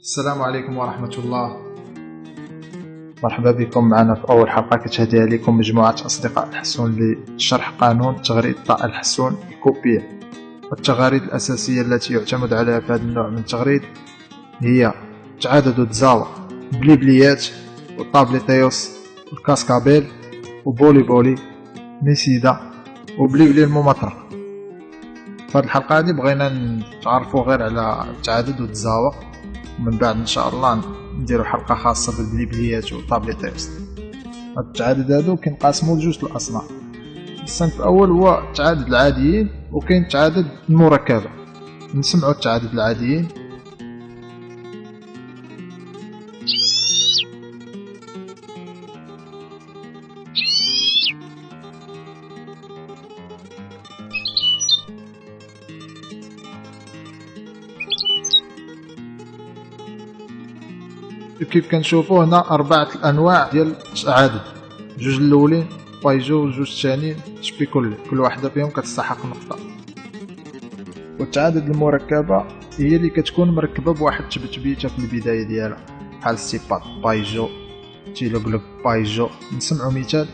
السلام عليكم ورحمة الله. مرحبا بكم معنا في أول حلقة كتهديها لكم مجموعة أصدقاء الحسون لشرح قانون تغريد طاء الحسون الكوبية. والتغاريد الأساسية التي يعتمد عليها في هذا النوع من التغريد هي تعادد تزاوى، بليبليات، وطابليتيوس، والكاسكابيل، وبولي بولي، ميسيدا، وبليبلي الممطرة. في هذه الحلقة هذه بغينا نتعرفوا غير على التعادد والتزاوى، ومن بعد ان شاء الله نديروا حلقة خاصة بالبليبليات والطابليتيوس. هاد التعادد هادو كينقسموا لجوج الاصناف. الصنف الاول هو التعادد العاديين، وكاين التعادد المركبة. نسمعوا التعادد العاديين. كيف كنشوفوا هنا 4 الانواع ديال التعادد، جوج الاولين بايجو، وجوج الثانيين شبيكولي، كل واحده فيهم كتستحق نقطه. والتعادد المركبه هي اللي كتكون مركبه بواحد التبتبيته في البدايه ديالها، بحال ستيبات بايجو، تيلوغلوك بايجو. نسمعوا مثال.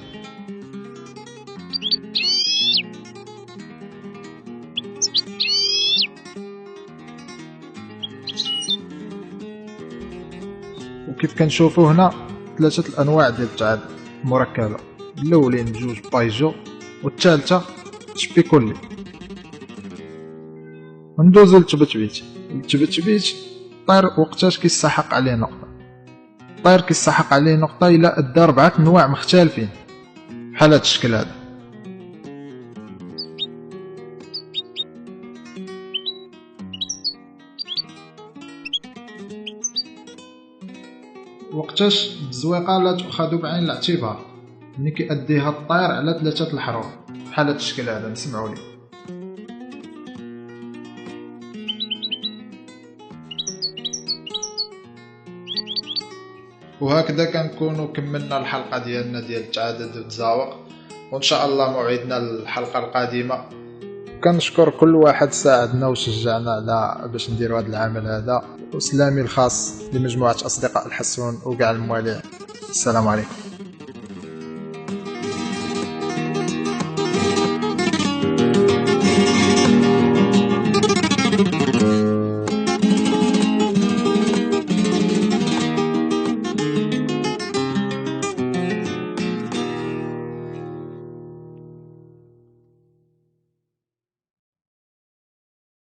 وكيف كنشوفوا هنا 3 الانواع ديال التعادد المركبه، الاولين جوج بايجو، والثالثه شبيكولي. ندوزو للتبتبيت. التبتبيت الطير وقتاش كيستحق عليه نقطه؟ الطير كيستحق عليه نقطه الا ادى 4 انواع مختلفين بحال هاد الشكل هذا. وقتاش التزويقه لا تؤخذ بعين الاعتبار؟ ملي كيأديها الطير على 3 الحروف بحال هاد الشكل هذا. نسمعوا ليه. وهكذا كنكونوا كملنا الحلقه ديالنا ديال التعادد والتزاوق، وان شاء الله موعدنا الحلقه القادمه. كنشكر كل واحد ساعدنا وشجعنا على باش نديروا هذا العمل هذا، وسلامي الخاص لمجموعه اصدقاء الحسون وكاع الموالين. السلام عليكم.